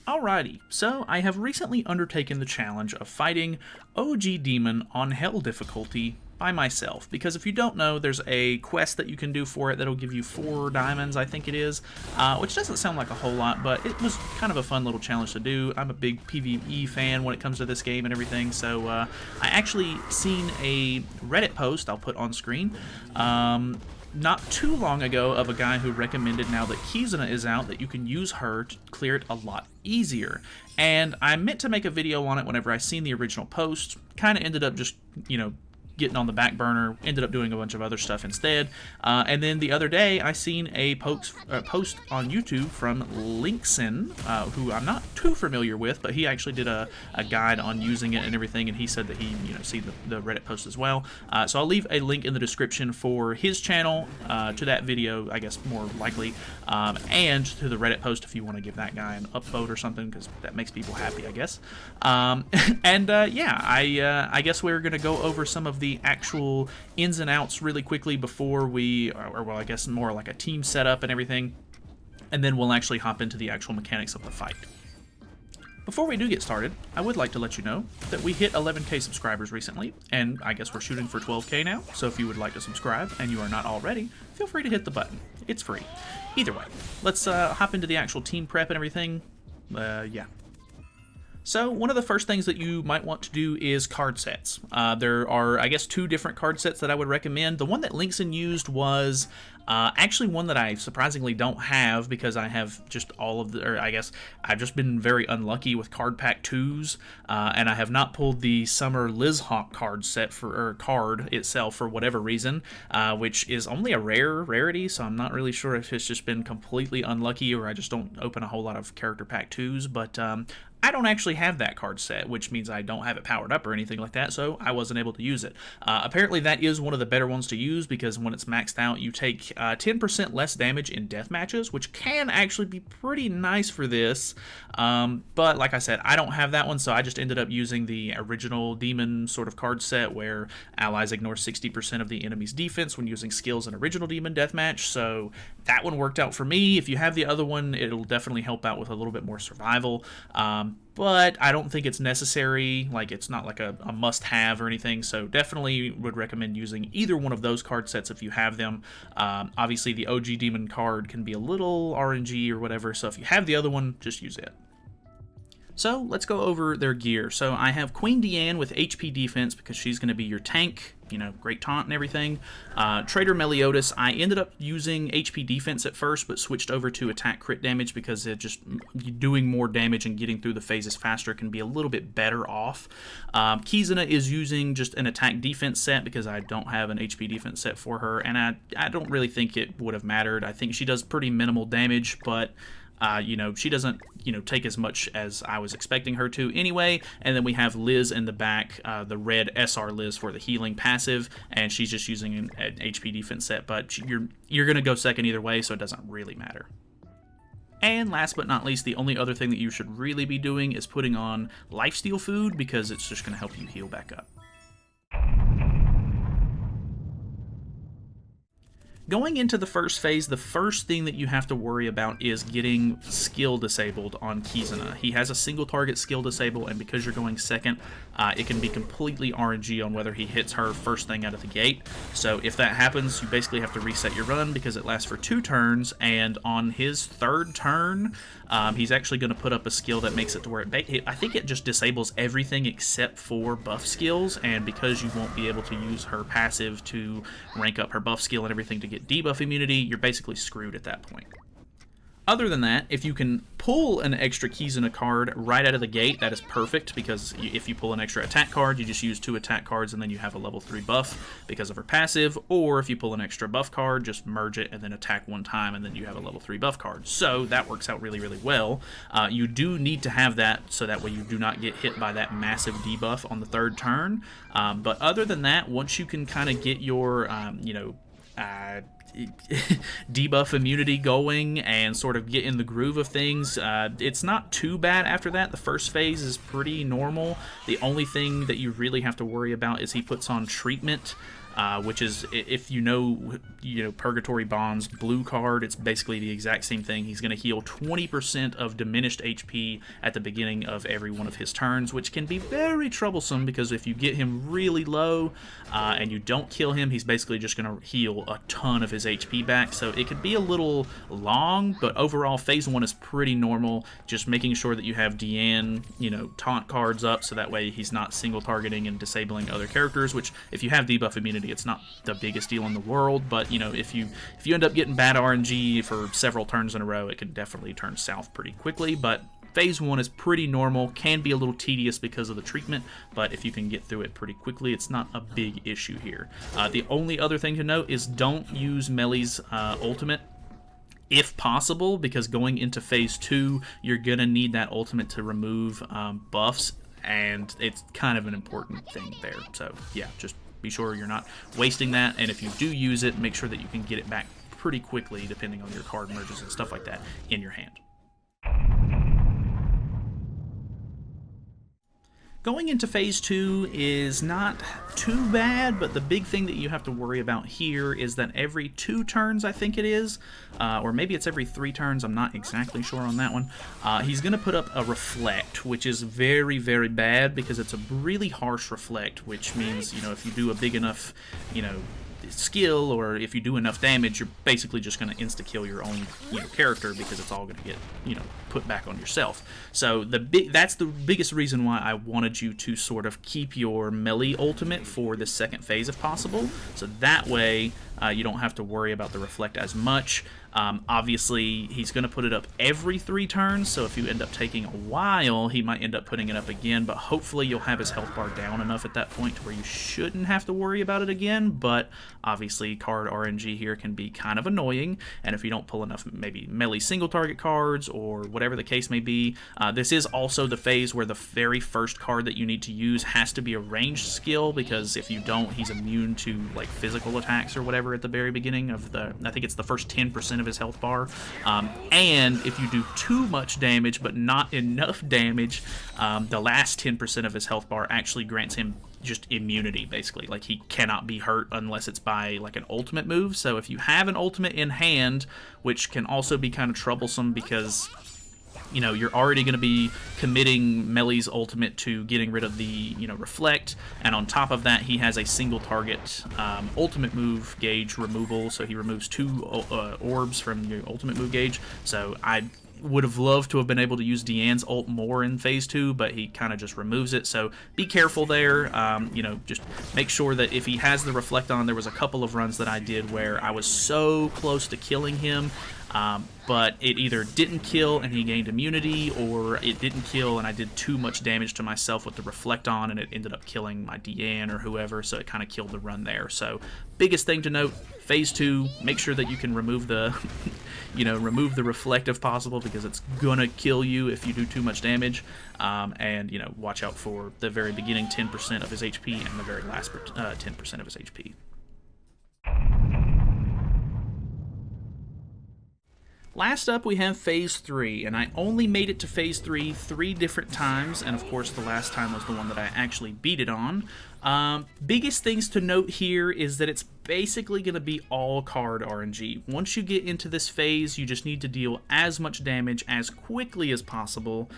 Alrighty, so I have recently undertaken the challenge of fighting OG Demon on Hell difficulty by myself, because if you don't know, there's a quest that you can do for it that'll give you 4 diamonds, I think it is, which doesn't sound like a whole lot, but it was kind of a fun little challenge to do. I'm a big PvE fan when it comes to this game and everything, so I actually seen a Reddit post I'll put on screen not too long ago of a guy who recommended, now that Kizuna is out, that you can use her to clear it a lot easier. And I meant to make a video on it whenever I seen the original post. Kind of ended up just, getting on the back burner, ended up doing a bunch of other stuff instead. And then the other day, I seen a post on YouTube from Linkson, who I'm not too familiar with, but he actually did a guide on using it and everything, and he said that he, see the Reddit post as well. So I'll leave a link in the description for his channel, to that video, I guess, more likely, and to the Reddit post if you want to give that guy an upvote or something, because that makes people happy, I guess. Yeah, I guess we're going to go over some of the actual ins and outs really quickly before we, well, I guess more like a team setup and everything, and then we'll actually hop into the actual mechanics of the fight. Before we do get started, I would like to let you know that we hit 11k subscribers recently, and I guess we're shooting for 12k now, so if you would like to subscribe and you are not already, feel free to hit the button. It's free. Either way, let's hop into the actual team prep and everything. Yeah. So one of the first things that you might want to do is card sets. There are, I guess, 2 different card sets that I would recommend. The one that Linkson used was actually one that I surprisingly don't have, because I have just all of the, or I guess I've just been very unlucky with card pack 2s, and I have not pulled the Summer Lizhawk card set or card itself for whatever reason, which is only a rarity, so I'm not really sure if it's just been completely unlucky or I just don't open a whole lot of character pack 2s, but I don't actually have that card set, which means I don't have it powered up or anything like that, so I wasn't able to use it. Apparently that is one of the better ones to use, because when it's maxed out, you take 10% less damage in death matches, which can actually be pretty nice for this. But like I said, I don't have that one, so I just ended up using the original demon sort of card set where allies ignore 60% of the enemy's defense when using skills in original demon deathmatch, so that one worked out for me. If you have the other one, it'll definitely help out with a little bit more survival. But I don't think it's necessary, like it's not like a must-have or anything, so definitely would recommend using either one of those card sets if you have them. Obviously the OG Demon card can be a little RNG or whatever, so if you have the other one, just use it. So let's go over their gear. So I have Queen Deanne with HP defense, because she's going to be your tank, great taunt and everything. Trader Meliodas, I ended up using HP defense at first, but switched over to attack crit damage, because it just doing more damage and getting through the phases faster can be a little bit better off. Kizuna is using just an attack defense set, because I don't have an HP defense set for her, and I don't really think it would have mattered. I think she does pretty minimal damage, but she doesn't, take as much as I was expecting her to anyway. And then we have Liz in the back, the red SR Liz for the healing passive, and she's just using an HP defense set, but you're going to go second either way, so it doesn't really matter. And last but not least, the only other thing that you should really be doing is putting on lifesteal food, because it's just going to help you heal back up. Going into the first phase, the first thing that you have to worry about is getting skill disabled on Kizuna. He has a single target skill disable, and because you're going second, it can be completely RNG on whether he hits her first thing out of the gate. So if that happens, you basically have to reset your run, because it lasts for 2 turns, and on his 3rd turn, he's actually going to put up a skill that makes it to where I think it just disables everything except for buff skills, and because you won't be able to use her passive to rank up her buff skill and everything to get debuff immunity, you're basically screwed at that point. Other than that, if you can pull an extra Kizuna card right out of the gate, that is perfect, because if you pull an extra attack card, you just use 2 attack cards and then you have a level 3 buff because of her passive, or if you pull an extra buff card, just merge it and then attack 1 time and then you have a level 3 buff card. So that works out really, really well. You do need to have that, so that way you do not get hit by that massive debuff on the 3rd turn. But other than that, once you can kind of get your, debuff immunity going and sort of get in the groove of things, it's not too bad after that. The first phase is pretty normal. The only thing that you really have to worry about is he puts on treatment, which is, if you know Purgatory Bond's blue card, it's basically the exact same thing. He's going to heal 20% of diminished HP at the beginning of every one of his turns, which can be very troublesome because if you get him really low and you don't kill him, he's basically just going to heal a ton of his HP back. So it could be a little long, but overall phase 1 is pretty normal. Just making sure that you have Deanne, taunt cards up, so that way he's not single targeting and disabling other characters, which if you have debuff immunity, it's not the biggest deal in the world, but if you end up getting bad RNG for several turns in a row, it could definitely turn south pretty quickly. But phase 1 is pretty normal, can be a little tedious because of the treatment, but if you can get through it pretty quickly, it's not a big issue here. The only other thing to note is don't use Melee's ultimate if possible, because going into phase 2, you're going to need that ultimate to remove buffs, and it's kind of an important thing there. So yeah, just be sure you're not wasting that, and if you do use it, make sure that you can get it back pretty quickly, depending on your card merges and stuff like that, in your hand. Going into phase 2 is not too bad, but the big thing that you have to worry about here is that every 2 turns, I think it is, or maybe it's every 3 turns, I'm not exactly sure on that one, he's going to put up a reflect, which is very, very bad because it's a really harsh reflect, which means, if you do a big enough, skill, or if you do enough damage, you're basically just going to insta-kill your own character, because it's all going to get put back on yourself. So that's the biggest reason why I wanted you to sort of keep your melee ultimate for the second phase if possible, so that way you don't have to worry about the reflect as much. Obviously, he's going to put it up every 3 turns, so if you end up taking a while, he might end up putting it up again, but hopefully you'll have his health bar down enough at that point to where you shouldn't have to worry about it again. But obviously, card RNG here can be kind of annoying, and if you don't pull enough maybe melee single target cards or whatever the case may be, this is also the phase where the very first card that you need to use has to be a ranged skill, because if you don't, he's immune to like physical attacks or whatever at the very beginning of I think it's the first 10% of his health bar, and if you do too much damage but not enough damage, the last 10% of his health bar actually grants him just immunity, basically. Like, he cannot be hurt unless it's by like an ultimate move. So if you have an ultimate in hand, which can also be kind of troublesome because you're already going to be committing Melee's ultimate to getting rid of the, reflect, and on top of that, he has a single target ultimate move gauge removal, so he removes 2 orbs from your ultimate move gauge. So I would have loved to have been able to use Deanne's ult more in phase 2, but he kind of just removes it, so be careful there. Just make sure that if he has the reflect on, there was a couple of runs that I did where I was so close to killing him, but it either didn't kill and he gained immunity, or it didn't kill and I did too much damage to myself with the reflect on and it ended up killing my Deanne or whoever, so it kind of killed the run there. So biggest thing to note, phase 2, make sure that you can remove the remove the reflect if possible, because it's gonna kill you if you do too much damage, and watch out for the very beginning 10% of his HP and the very last 10% of his HP. Last up, we have phase 3, and I only made it to phase 3 3 different times, and of course the last time was the one that I actually beat it on. Biggest things to note here is that it's basically going to be all card RNG. Once you get into this phase, you just need to deal as much damage as quickly as possible,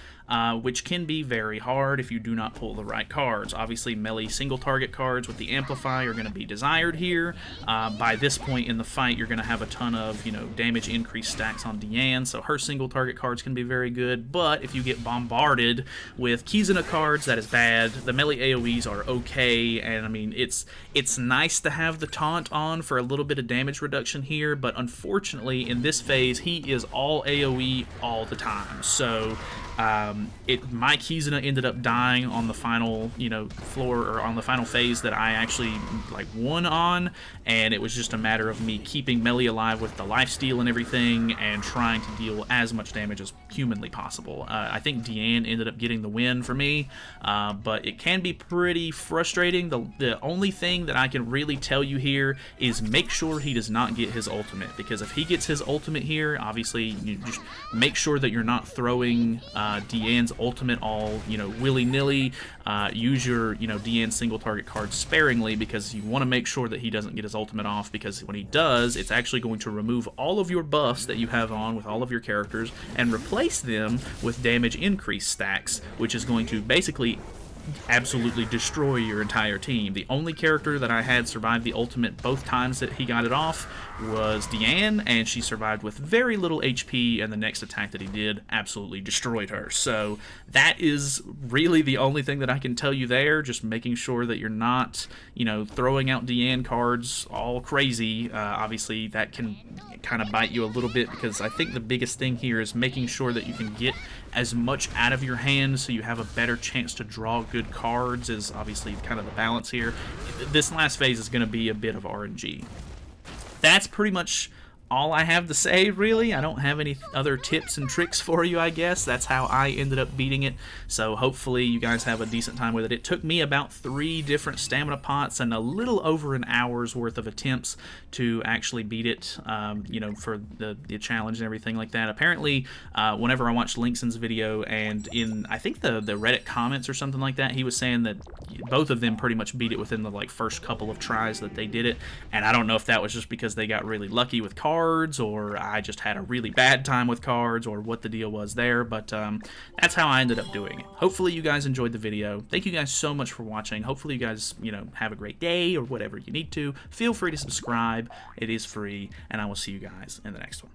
which can be very hard if you do not pull the right cards. Obviously, melee single target cards with the Amplify are going to be desired here. By this point in the fight, you're going to have a ton of, damage increase stacks on Deanne, so her single target cards can be very good, but if you get bombarded with Kizuna cards, that is bad. The melee AoEs are okay, and I mean, it's nice to have the taunt on for a little bit of damage reduction here, but unfortunately in this phase he is all AoE all the time. So my Kizuna ended up dying on the final floor, or on the final phase that I actually won on, and it was just a matter of me keeping melee alive with the lifesteal and everything and trying to deal as much damage as humanly possible. I think Deanne ended up getting the win for me, but it can be pretty frustrating. The only thing that I can really tell you here is make sure he does not get his ultimate, because if he gets his ultimate here, obviously you just make sure that you're not throwing Deanne's ultimate all, willy-nilly. Use your, Deanne single target cards sparingly, because you want to make sure that he doesn't get his ultimate off, because when he does, it's actually going to remove all of your buffs that you have on with all of your characters and replace them with damage increase stacks, which is going to basically absolutely destroy your entire team. The only character that I had survive the ultimate both times that he got it off was Deanne, and she survived with very little HP, and the next attack that he did absolutely destroyed her. So that is really the only thing that I can tell you there, just making sure that you're not, throwing out Deanne cards all crazy. Obviously, that can kind of bite you a little bit, because I think the biggest thing here is making sure that you can get as much out of your hand so you have a better chance to draw good cards is obviously kind of the balance here. This last phase is going to be a bit of RNG. That's pretty much all I have to say, really. I don't have any other tips and tricks for you, I guess. That's how I ended up beating it. So hopefully you guys have a decent time with it. It took me about 3 different stamina pots and a little over an hour's worth of attempts to actually beat it, for the challenge and everything like that. Apparently, whenever I watched Linkson's video, and in, I think, the Reddit comments or something like that, he was saying that both of them pretty much beat it within the first couple of tries that they did it. And I don't know if that was just because they got really lucky with cards, or I just had a really bad time with cards, or what the deal was there, but that's how I ended up doing it. Hopefully you guys enjoyed the video. Thank you guys so much for watching. Hopefully you guys, have a great day, or whatever you need to. Feel free to subscribe. It is free, and I will see you guys in the next one.